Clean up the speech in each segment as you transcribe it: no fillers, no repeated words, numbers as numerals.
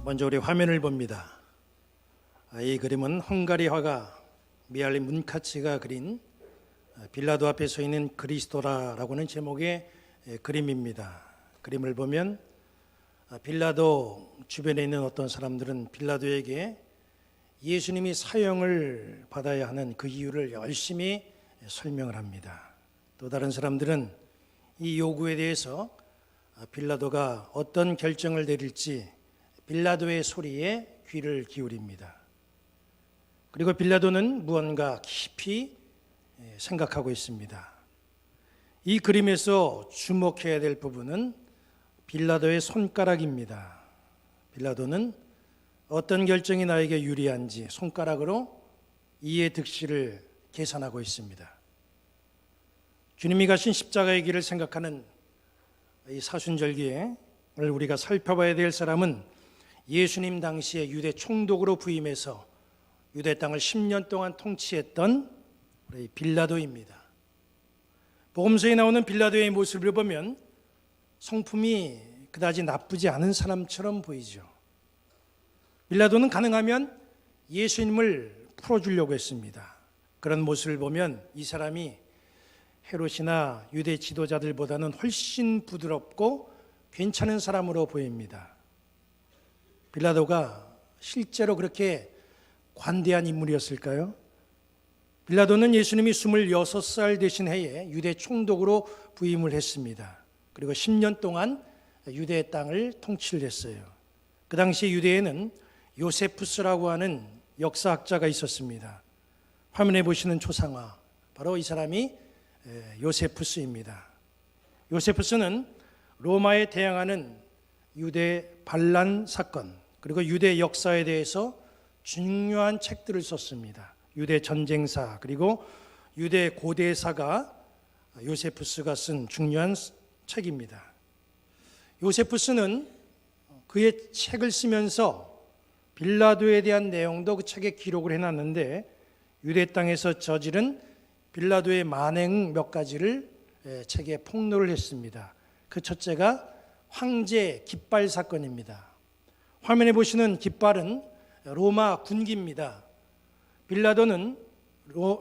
먼저 우리 화면을 봅니다. 이 그림은 헝가리 화가 미할리 문카치가 그린 빌라도 앞에 서 있는 그리스도라라고 하는 제목의 그림입니다. 그림을 보면 빌라도 주변에 있는 어떤 사람들은 빌라도에게 예수님이 사형을 받아야 하는 그 이유를 열심히 설명을 합니다. 또 다른 사람들은 이 요구에 대해서 빌라도가 어떤 결정을 내릴지 빌라도의 소리에 귀를 기울입니다. 그리고 빌라도는 무언가 깊이 생각하고 있습니다. 이 그림에서 주목해야 될 부분은 빌라도의 손가락입니다. 빌라도는 어떤 결정이 나에게 유리한지 손가락으로 이의 득실을 계산하고 있습니다. 주님이 가신 십자가의 길을 생각하는 이 사순절기에 오늘 우리가 살펴봐야 될 사람은 예수님 당시에 유대 총독으로 부임해서 유대 땅을 10년 동안 통치했던 우리 빌라도입니다. 복음서에 나오는 빌라도의 모습을 보면 성품이 그다지 나쁘지 않은 사람처럼 보이죠. 빌라도는 가능하면 예수님을 풀어주려고 했습니다. 그런 모습을 보면 이 사람이 헤롯이나 유대 지도자들보다는 훨씬 부드럽고 괜찮은 사람으로 보입니다. 빌라도가 실제로 그렇게 관대한 인물이었을까요? 빌라도는 예수님이 26살 되신 해에 유대 총독으로 부임을 했습니다. 그리고 10년 동안 유대 땅을 통치를 했어요. 그 당시 유대에는 요세푸스라고 하는 역사학자가 있었습니다. 화면에 보시는 초상화, 바로 이 사람이 요세푸스입니다. 요세푸스는 로마에 대항하는 유대 반란 사건, 그리고 유대 역사에 대해서 중요한 책들을 썼습니다. 유대 전쟁사, 그리고 유대 고대사가 요세푸스가 쓴 중요한 책입니다. 요세푸스는 그의 책을 쓰면서 빌라도에 대한 내용도 그 책에 기록을 해놨는데 유대 땅에서 저지른 빌라도의 만행 몇 가지를 책에 폭로를 했습니다. 그 첫째가 황제 깃발 사건입니다. 화면에 보시는 깃발은 로마 군기입니다. 빌라도는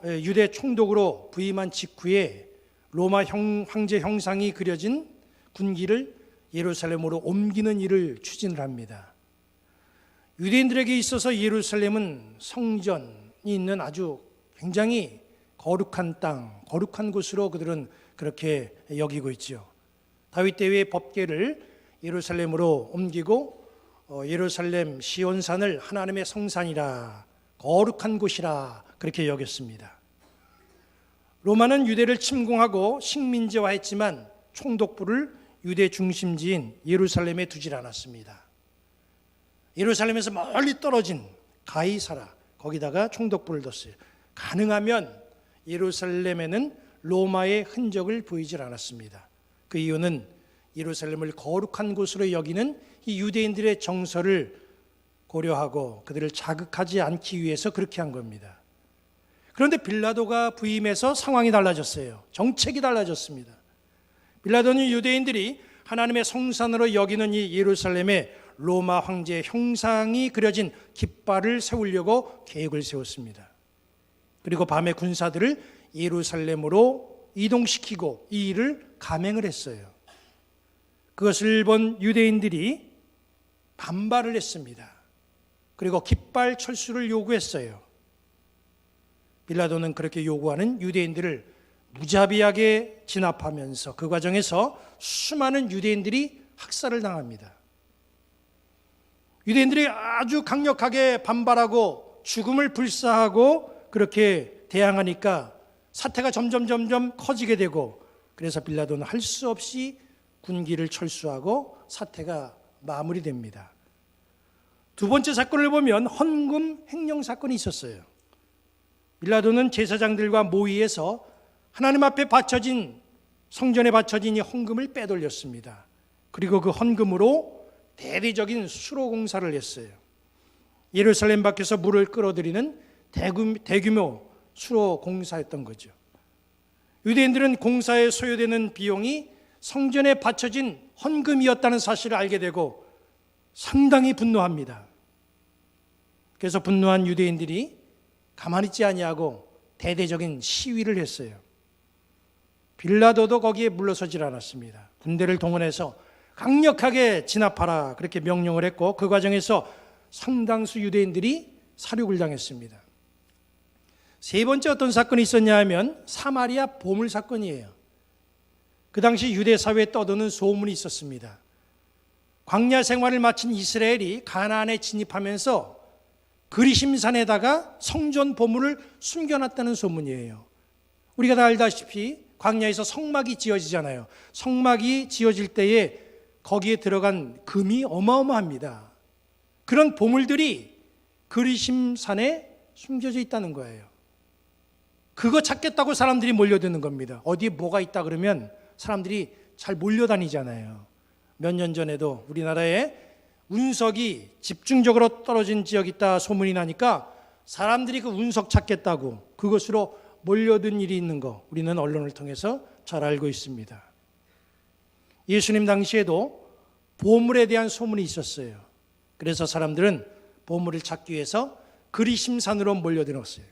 유대 총독으로 부임한 직후에 로마 황제 형상이 그려진 군기를 예루살렘으로 옮기는 일을 추진을 합니다. 유대인들에게 있어서 예루살렘은 성전이 있는 아주 굉장히 거룩한 땅, 거룩한 곳으로 그들은 그렇게 여기고 있죠. 다윗 때의 법궤를 예루살렘으로 옮기고 예루살렘 시온산을 하나님의 성산이라, 거룩한 곳이라 그렇게 여겼습니다. 로마는 유대를 침공하고 식민지화했지만 총독부를 유대 중심지인 예루살렘에 두질 않았습니다. 예루살렘에서 멀리 떨어진 가이사라, 거기다가 총독부를 뒀어요. 가능하면 예루살렘에는 로마의 흔적을 보이질 않았습니다. 그 이유는 예루살렘을 거룩한 곳으로 여기는 이 유대인들의 정서를 고려하고 그들을 자극하지 않기 위해서 그렇게 한 겁니다. 그런데 빌라도가 부임해서 상황이 달라졌어요. 정책이 달라졌습니다. 빌라도는 유대인들이 하나님의 성산으로 여기는 이 예루살렘에 로마 황제의 형상이 그려진 깃발을 세우려고 계획을 세웠습니다. 그리고 밤에 군사들을 예루살렘으로 이동시키고 이 일을 감행을 했어요. 그것을 본 유대인들이 반발을 했습니다. 그리고 깃발 철수를 요구했어요. 빌라도는 그렇게 요구하는 유대인들을 무자비하게 진압하면서 그 과정에서 수많은 유대인들이 학살을 당합니다. 유대인들이 아주 강력하게 반발하고 죽음을 불사하고 그렇게 대항하니까 사태가 점점 커지게 되고, 그래서 빌라도는 할 수 없이 군기를 철수하고 사태가 마무리됩니다. 두 번째 사건을 보면 헌금 횡령 사건이 있었어요. 빌라도는 제사장들과 모의해서 하나님 앞에 바쳐진, 성전에 바쳐진 이 헌금을 빼돌렸습니다. 그리고 그 헌금으로 대대적인 수로 공사를 했어요. 예루살렘 밖에서 물을 끌어들이는 대규모 수로 공사했던 거죠. 유대인들은 공사에 소요되는 비용이 성전에 바쳐진 헌금이었다는 사실을 알게 되고 상당히 분노합니다. 그래서 분노한 유대인들이 가만히 있지 아니하고 대대적인 시위를 했어요. 빌라도도 거기에 물러서질 않았습니다. 군대를 동원해서 강력하게 진압하라 그렇게 명령을 했고, 그 과정에서 상당수 유대인들이 살육을 당했습니다. 세 번째 어떤 사건이 있었냐 하면 사마리아 보물 사건이에요. 그 당시 유대 사회에 떠도는 소문이 있었습니다. 광야 생활을 마친 이스라엘이 가나안에 진입하면서 그리심산에다가 성전 보물을 숨겨놨다는 소문이에요. 우리가 다 알다시피 광야에서 성막이 지어지잖아요. 성막이 지어질 때에 거기에 들어간 금이 어마어마합니다. 그런 보물들이 그리심산에 숨겨져 있다는 거예요. 그거 찾겠다고 사람들이 몰려드는 겁니다. 어디에 뭐가 있다 그러면 사람들이 잘 몰려다니잖아요. 몇 년 전에도 우리나라에 운석이 집중적으로 떨어진 지역이 있다 소문이 나니까 사람들이 그 운석 찾겠다고 그것으로 몰려든 일이 있는 거 우리는 언론을 통해서 잘 알고 있습니다. 예수님 당시에도 보물에 대한 소문이 있었어요. 그래서 사람들은 보물을 찾기 위해서 그리심산으로 몰려들었어요.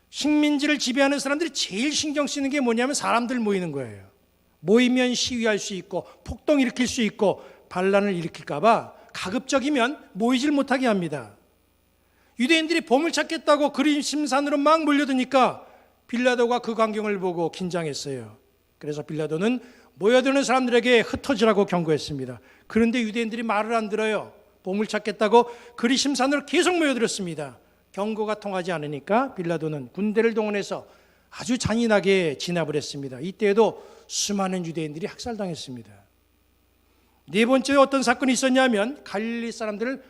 식민지를 지배하는 사람들이 제일 신경 쓰는 게 뭐냐면 사람들 모이는 거예요. 모이면 시위할 수 있고 폭동 일으킬 수 있고 반란을 일으킬까 봐 가급적이면 모이질 못하게 합니다. 유대인들이 보물 찾겠다고 그리심산으로 막 몰려드니까 빌라도가 그 광경을 보고 긴장했어요. 그래서 빌라도는 모여드는 사람들에게 흩어지라고 경고했습니다. 그런데 유대인들이 말을 안 들어요. 보물 찾겠다고 그리심산으로 계속 모여들었습니다. 경고가 통하지 않으니까 빌라도는 군대를 동원해서 아주 잔인하게 진압을 했습니다. 이때에도 수많은 유대인들이 학살당했습니다. 네 번째 어떤 사건이 있었냐면 갈릴리 사람들을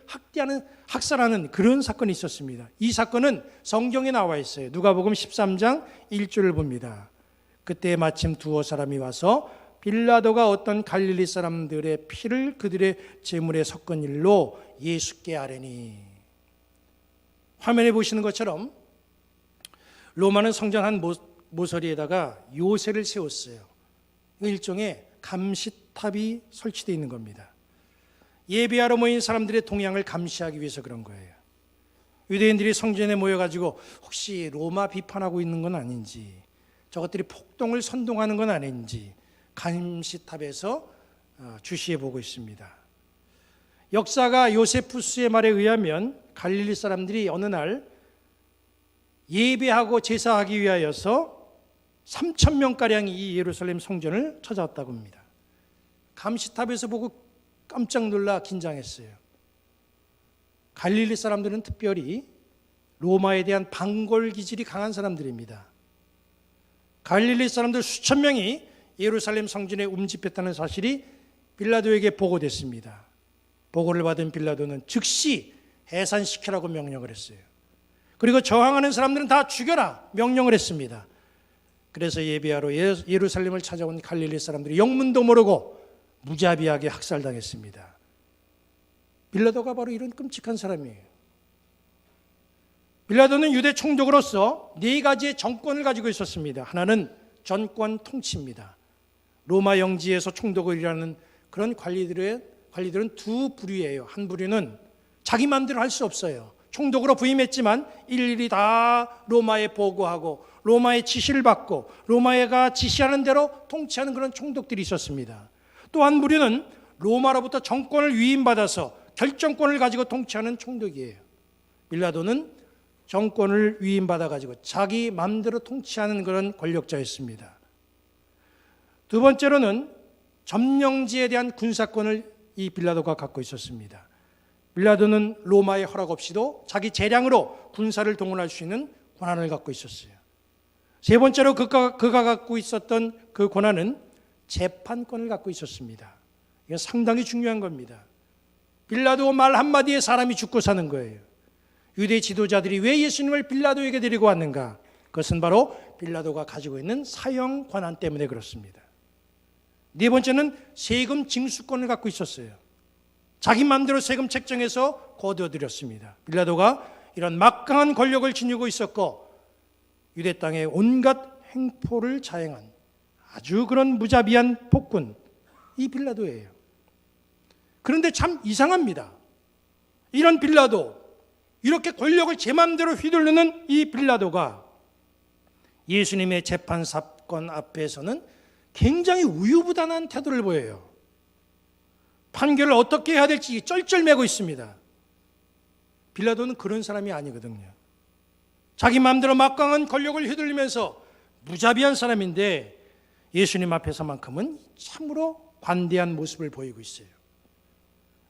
학살하는 그런 사건이 있었습니다. 이 사건은 성경에 나와 있어요. 누가복음 13장 1절을 봅니다. 그때 마침 두어 사람이 와서 빌라도가 어떤 갈릴리 사람들의 피를 그들의 제물에 섞은 일로 예수께 아뢰니. 화면에 보시는 것처럼 로마는 성전 한 모서리에다가 요새를 세웠어요. 일종의 감시탑이 설치되어 있는 겁니다. 예배하러 모인 사람들의 동향을 감시하기 위해서 그런 거예요. 유대인들이 성전에 모여가지고 혹시 로마 비판하고 있는 건 아닌지, 저것들이 폭동을 선동하는 건 아닌지 감시탑에서 주시해 보고 있습니다. 역사가 요세푸스의 말에 의하면 갈릴리 사람들이 어느 날 예배하고 제사하기 위하여서 3,000명가량이 이 예루살렘 성전을 찾아왔다고 합니다. 감시탑에서 보고 깜짝 놀라 긴장했어요. 갈릴리 사람들은 특별히 로마에 대한 반골 기질이 강한 사람들입니다. 갈릴리 사람들 수천 명이 예루살렘 성전에 움집했다는 사실이 빌라도에게 보고됐습니다. 보고를 받은 빌라도는 즉시 해산시키라고 명령을 했어요. 그리고 저항하는 사람들은 다 죽여라 명령을 했습니다. 그래서 예배하러 예루살렘을 찾아온 갈릴리 사람들이 영문도 모르고 무자비하게 학살당했습니다. 빌라도가 바로 이런 끔찍한 사람이에요. 빌라도는 유대 총독으로서 네 가지의 정권을 가지고 있었습니다. 하나는 전권 통치입니다. 로마 영지에서 총독을 일하는 그런 관리들은 두 부류예요. 한 부류는 자기 마음대로 할 수 없어요. 총독으로 부임했지만 일일이 다 로마에 보고하고 로마의 지시를 받고 로마가 지시하는 대로 통치하는 그런 총독들이 있었습니다. 또 한 부류는 로마로부터 정권을 위임받아서 결정권을 가지고 통치하는 총독이에요. 빌라도는 정권을 위임받아가지고 자기 마음대로 통치하는 그런 권력자였습니다. 두 번째로는 점령지에 대한 군사권을 이 빌라도가 갖고 있었습니다. 빌라도는 로마의 허락 없이도 자기 재량으로 군사를 동원할 수 있는 권한을 갖고 있었어요. 세 번째로 그가 갖고 있었던 그 권한은 재판권을 갖고 있었습니다. 이건 상당히 중요한 겁니다. 빌라도 말 한마디에 사람이 죽고 사는 거예요. 유대 지도자들이 왜 예수님을 빌라도에게 데리고 왔는가? 그것은 바로 빌라도가 가지고 있는 사형 권한 때문에 그렇습니다. 네 번째는 세금 징수권을 갖고 있었어요. 자기 마음대로 세금 책정해서 거두어들였습니다. 빌라도가 이런 막강한 권력을 지니고 있었고 유대 땅에 온갖 행포를 자행한 아주 그런 무자비한 폭군, 이 빌라도예요. 그런데 참 이상합니다. 이런 빌라도, 이렇게 권력을 제 마음대로 휘두르는 이 빌라도가 예수님의 재판 사건 앞에서는 굉장히 우유부단한 태도를 보여요. 판결을 어떻게 해야 될지 쩔쩔매고 있습니다. 빌라도는 그런 사람이 아니거든요. 자기 마음대로 막강한 권력을 휘둘리면서 무자비한 사람인데 예수님 앞에서만큼은 참으로 관대한 모습을 보이고 있어요.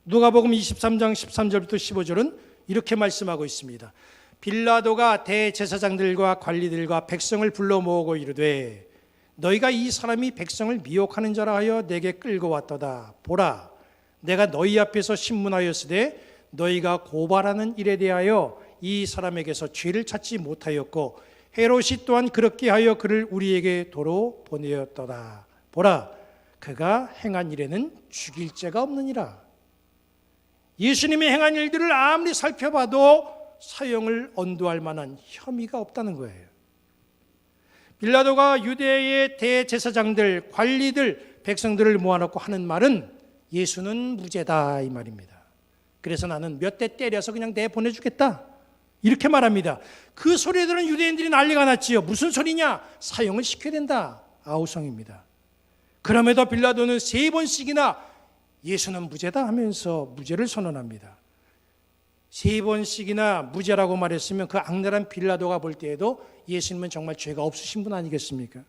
누가복음 23장 13절부터 15절은 이렇게 말씀하고 있습니다. 빌라도가 대제사장들과 관리들과 백성을 불러 모으고 이르되 너희가 이 사람이 백성을 미혹하는 자라 하여 내게 끌고 왔도다. 보라, 내가 너희 앞에서 신문하였으되 너희가 고발하는 일에 대하여 이 사람에게서 죄를 찾지 못하였고 헤롯이 또한 그렇게 하여 그를 우리에게 도로 보내었도다. 보라, 그가 행한 일에는 죽일 죄가 없느니라. 예수님이 행한 일들을 아무리 살펴봐도 사형을 언도할 만한 혐의가 없다는 거예요. 빌라도가 유대의 대제사장들, 관리들, 백성들을 모아놓고 하는 말은 예수는 무죄다 이 말입니다. 그래서 나는 몇 대 때려서 그냥 내보내주겠다 이렇게 말합니다. 그 소리에 들은 유대인들이 난리가 났지요. 무슨 소리냐? 사형을 시켜야 된다. 아우성입니다. 그럼에도 빌라도는 3번씩이나 예수는 무죄다 하면서 무죄를 선언합니다. 3번씩이나 무죄라고 말했으면 그 악랄한 빌라도가 볼 때에도 예수님은 정말 죄가 없으신 분 아니겠습니까?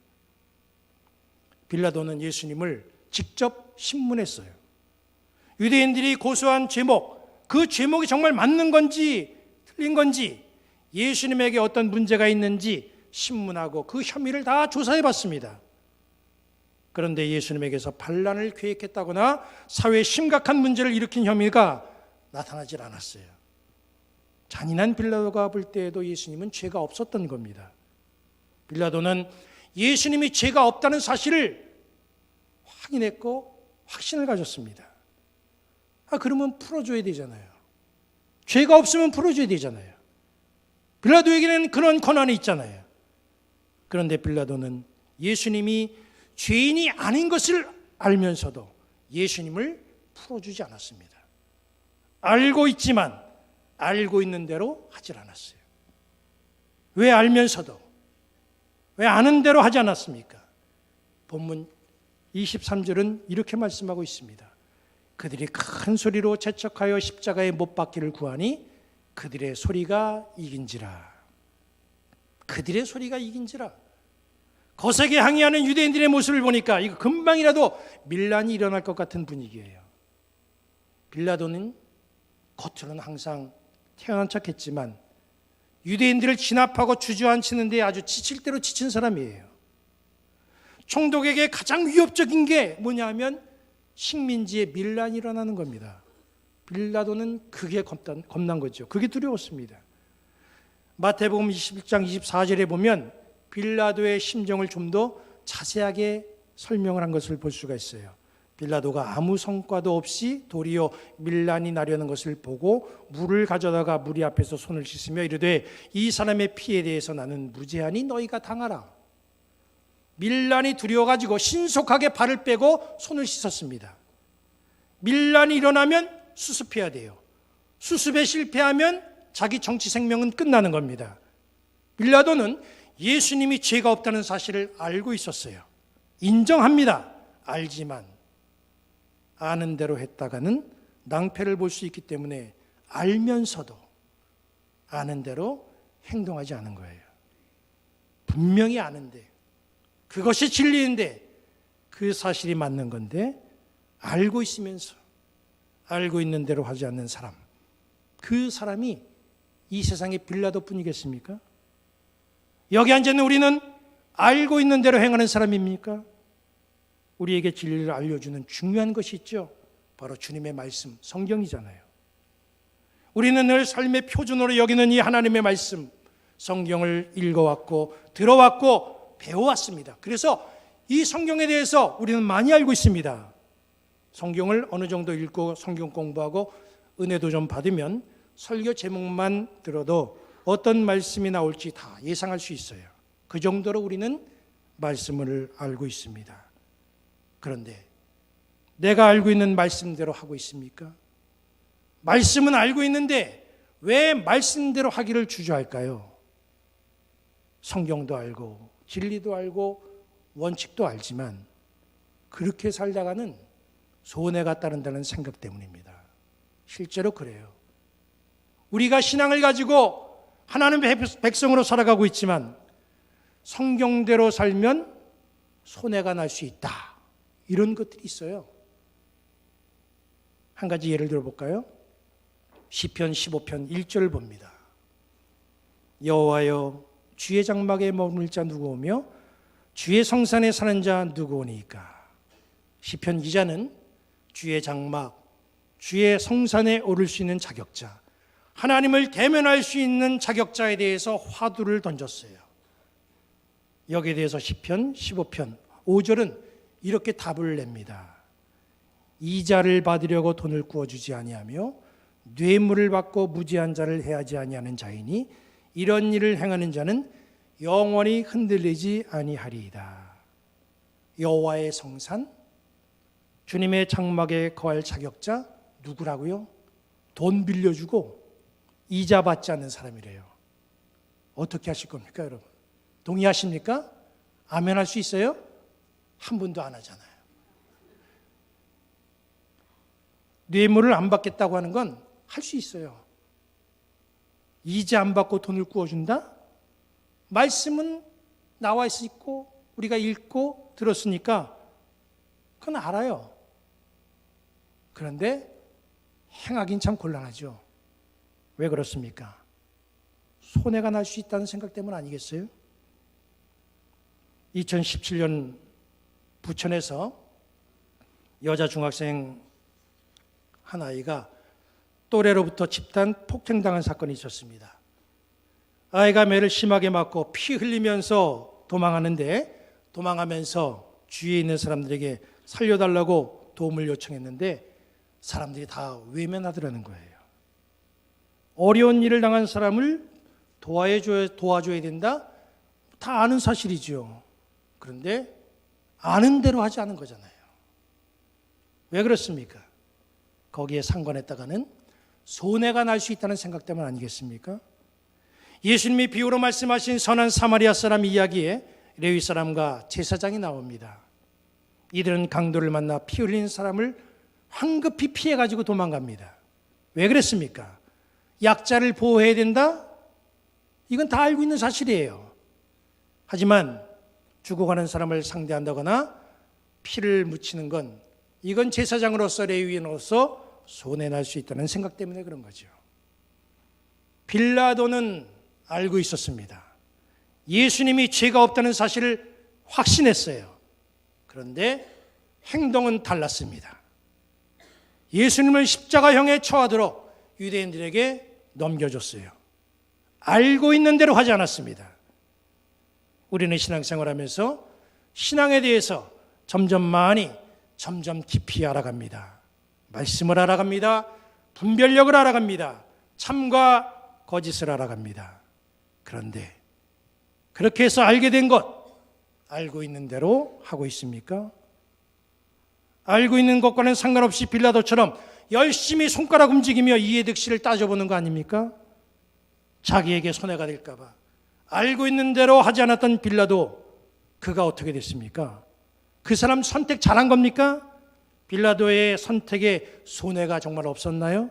빌라도는 예수님을 직접 신문했어요. 유대인들이 고소한 제목, 그 제목이 정말 맞는 건지 틀린 건지, 예수님에게 어떤 문제가 있는지 신문하고 그 혐의를 다 조사해 봤습니다. 그런데 예수님에게서 반란을 계획했다거나 사회에 심각한 문제를 일으킨 혐의가 나타나질 않았어요. 잔인한 빌라도가 볼 때에도 예수님은 죄가 없었던 겁니다. 빌라도는 예수님이 죄가 없다는 사실을 확인했고 확신을 가졌습니다. 그러면 풀어줘야 되잖아요. 죄가 없으면 풀어줘야 되잖아요. 빌라도에게는 그런 권한이 있잖아요. 그런데 빌라도는 예수님이 죄인이 아닌 것을 알면서도 예수님을 풀어주지 않았습니다. 알고 있지만 알고 있는 대로 하질 않았어요. 왜 알면서도, 왜 아는 대로 하지 않았습니까? 본문 23절은 이렇게 말씀하고 있습니다. 그들이 큰 소리로 재촉하여 십자가에 못 박기를 구하니 그들의 소리가 이긴지라. 그들의 소리가 이긴지라. 거세게 항의하는 유대인들의 모습을 보니까 이거 금방이라도 밀란이 일어날 것 같은 분위기예요. 빌라도는 겉으로는 항상 태연한 척했지만 유대인들을 진압하고 주저앉히는 데 아주 지칠 대로 지친 사람이에요. 총독에게 가장 위협적인 게 뭐냐면 식민지에 밀란이 일어나는 겁니다. 빌라도는 그게 겁난 거죠. 그게 두려웠습니다. 마태복음 21장 24절에 보면 빌라도의 심정을 좀 더 자세하게 설명을 한 것을 볼 수가 있어요. 빌라도가 아무 성과도 없이 도리어 밀란이 나려는 것을 보고 물을 가져다가 무리 앞에서 손을 씻으며 이르되 이 사람의 피에 대해서 나는 무죄하니 너희가 당하라. 밀란이 두려워가지고 신속하게 발을 빼고 손을 씻었습니다. 밀란이 일어나면 수습해야 돼요. 수습에 실패하면 자기 정치 생명은 끝나는 겁니다. 빌라도는 예수님이 죄가 없다는 사실을 알고 있었어요. 인정합니다. 알지만 아는 대로 했다가는 낭패를 볼 수 있기 때문에 알면서도 아는 대로 행동하지 않은 거예요. 분명히 아는데, 그것이 진리인데, 그 사실이 맞는 건데 알고 있으면서 알고 있는 대로 하지 않는 사람, 그 사람이 이 세상의 빌라도뿐이겠습니까? 여기 앉아있는 우리는 알고 있는 대로 행하는 사람입니까? 우리에게 진리를 알려주는 중요한 것이 있죠. 바로 주님의 말씀, 성경이잖아요. 우리는 늘 삶의 표준으로 여기는 이 하나님의 말씀, 성경을 읽어왔고 들어왔고 배워왔습니다. 그래서 이 성경에 대해서 우리는 많이 알고 있습니다. 성경을 어느 정도 읽고 성경 공부하고 은혜도 좀 받으면 설교 제목만 들어도 어떤 말씀이 나올지 다 예상할 수 있어요. 그 정도로 우리는 말씀을 알고 있습니다. 그런데 내가 알고 있는 말씀대로 하고 있습니까? 말씀은 알고 있는데 왜 말씀대로 하기를 주저할까요? 성경도 알고 진리도 알고 원칙도 알지만 그렇게 살다가는 손해가 따른다는 생각 때문입니다. 실제로 그래요. 우리가 신앙을 가지고 하나님의 백성으로 살아가고 있지만 성경대로 살면 손해가 날 수 있다. 이런 것들이 있어요. 한 가지 예를 들어볼까요? 시편 15편 1절을 봅니다. 여호와여 주의 장막에 머물 자 누구오며 주의 성산에 사는 자 누구오니까. 시편 기자는 주의 장막, 주의 성산에 오를 수 있는 자격자, 하나님을 대면할 수 있는 자격자에 대해서 화두를 던졌어요. 여기에 대해서 시편 15편 5절은 이렇게 답을 냅니다. 이자를 받으려고 돈을 구워주지 아니하며 뇌물을 받고 무지한 자를 해하지 아니하는 자이니 이런 일을 행하는 자는 영원히 흔들리지 아니하리이다. 여호와의 성산, 주님의 장막에 거할 자격자 누구라고요? 돈 빌려주고 이자 받지 않는 사람이래요. 어떻게 하실 겁니까, 여러분? 동의하십니까? 아멘 할 수 있어요? 한 분도 안 하잖아요. 뇌물을 안 받겠다고 하는 건 할 수 있어요. 이자 안 받고 돈을 구워준다? 말씀은 나와 있고 우리가 읽고 들었으니까 그건 알아요. 그런데 행하긴 참 곤란하죠. 왜 그렇습니까? 손해가 날 수 있다는 생각 때문 아니겠어요? 2017년 부천에서 여자 중학생 한 아이가 또래로부터 집단 폭행당한 사건이 있었습니다. 아이가 매를 심하게 맞고 피 흘리면서 도망하면서 주위에 있는 사람들에게 살려달라고 도움을 요청했는데 사람들이 다 외면하더라는 거예요. 어려운 일을 당한 사람을 도와줘야 된다? 다 아는 사실이죠. 그런데 아는 대로 하지 않은 거잖아요. 왜 그렇습니까? 거기에 상관했다가는 손해가 날 수 있다는 생각 때문 아니겠습니까? 예수님이 비유로 말씀하신 선한 사마리아 사람 이야기에 레위 사람과 제사장이 나옵니다. 이들은 강도를 만나 피 흘린 사람을 황급히 피해가지고 도망갑니다. 왜 그랬습니까? 약자를 보호해야 된다? 이건 다 알고 있는 사실이에요. 하지만 죽어가는 사람을 상대한다거나 피를 묻히는 건 이건 제사장으로서 레위인으로서 손해날 수 있다는 생각 때문에 그런 거죠. 빌라도는 알고 있었습니다. 예수님이 죄가 없다는 사실을 확신했어요. 그런데 행동은 달랐습니다. 예수님을 십자가형에 처하도록 유대인들에게 넘겨줬어요. 알고 있는 대로 하지 않았습니다. 우리는 신앙생활하면서 신앙에 대해서 점점 깊이 알아갑니다. 말씀을 알아갑니다. 분별력을 알아갑니다. 참과 거짓을 알아갑니다. 그런데 그렇게 해서 알게 된 것, 알고 있는 대로 하고 있습니까? 알고 있는 것과는 상관없이 빌라도처럼 열심히 손가락 움직이며 이해득실을 따져보는 거 아닙니까? 자기에게 손해가 될까 봐. 알고 있는 대로 하지 않았던 빌라도, 그가 어떻게 됐습니까? 그 사람 선택 잘한 겁니까? 빌라도의 선택에 손해가 정말 없었나요?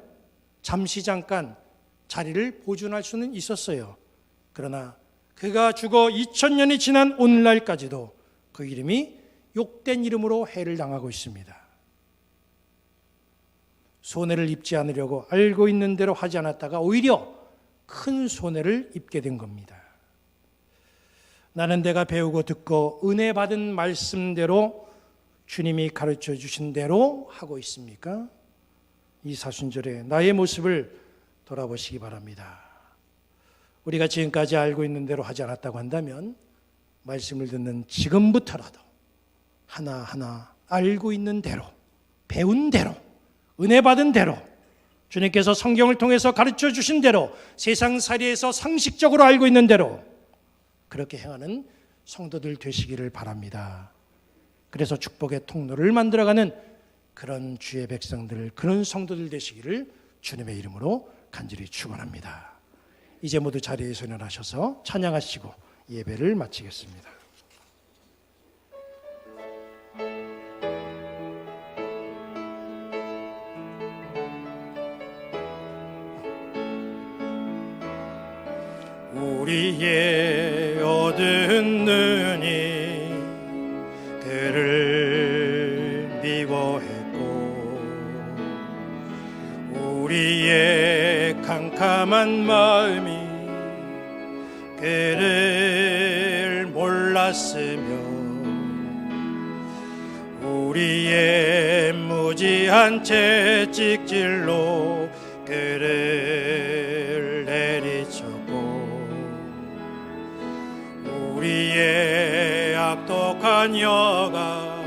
잠깐 자리를 보존할 수는 있었어요. 그러나 그가 죽어 2000년이 지난 오늘날까지도 그 이름이 욕된 이름으로 해를 당하고 있습니다. 손해를 입지 않으려고 알고 있는 대로 하지 않았다가 오히려 큰 손해를 입게 된 겁니다. 나는 내가 배우고 듣고 은혜 받은 말씀대로 주님이 가르쳐 주신 대로 하고 있습니까? 이 사순절에 나의 모습을 돌아보시기 바랍니다. 우리가 지금까지 알고 있는 대로 하지 않았다고 한다면 말씀을 듣는 지금부터라도 하나하나 알고 있는 대로, 배운 대로, 은혜 받은 대로, 주님께서 성경을 통해서 가르쳐 주신 대로, 세상살이에서 상식적으로 알고 있는 대로 그렇게 행하는 성도들 되시기를 바랍니다. 그래서 축복의 통로를 만들어가는 그런 주의 백성들, 그런 성도들 되시기를 주님의 이름으로 간절히 축원합니다. 이제 모두 자리에서 일어나셔서 찬양하시고 예배를 마치겠습니다. 우리의 어두운 눈이 그를 미워했고 우리의 캄캄한 마음이 그를 몰랐으며 우리의 무지한 채찍질로 그를 내리쳤고 우리의 악독한 여가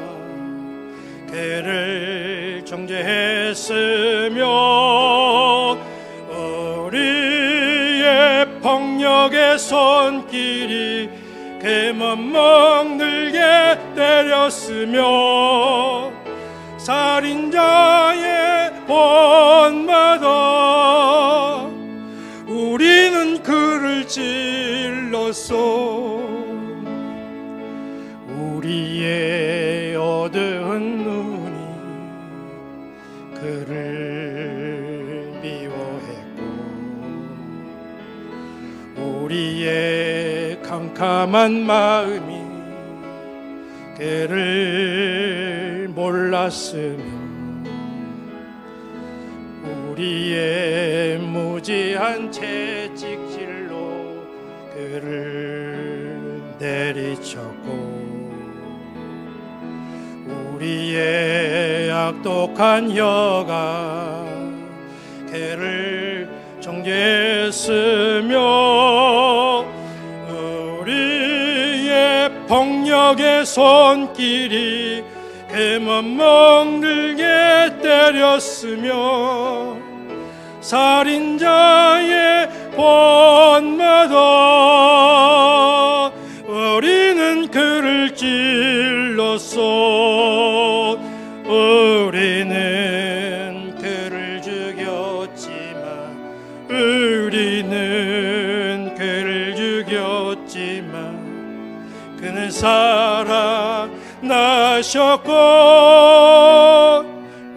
그를 정죄했으며 우리의 폭력의 손길이 그 멍멍 늘게 때렸으며 살인자의 본마다 우리는 그를 찔렀소. 우리의 어두운 눈이 그를 미워했고 우리의 캄캄한 마음이 그를 몰랐으며 우리의 무지한 채찍질로 그를 내리쳤고 우리의 악독한 여가 그를 정죄했으며 우리의 폭력의 손길이 그 멍멍 늘게 때렸으며 살인자의 본마다 우리는 그를 찔렀소. 우리는 그를 죽였지만 우리는 그를 죽였지만 그는 살아나셨고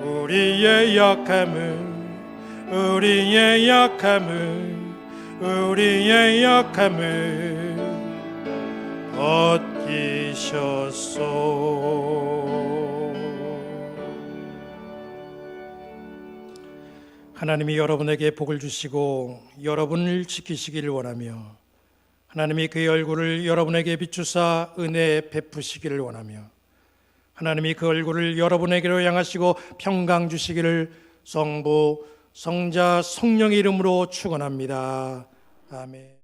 우리의 약함을 벗기셨소. 하나님이 여러분에게 복을 주시고 여러분을 지키시기를 원하며 하나님이 그의 얼굴을 여러분에게 비추사 은혜 베푸시기를 원하며 하나님이 그 얼굴을 여러분에게로 향하시고 평강 주시기를 성부, 성자, 성령의 이름으로 축원합니다. 아멘.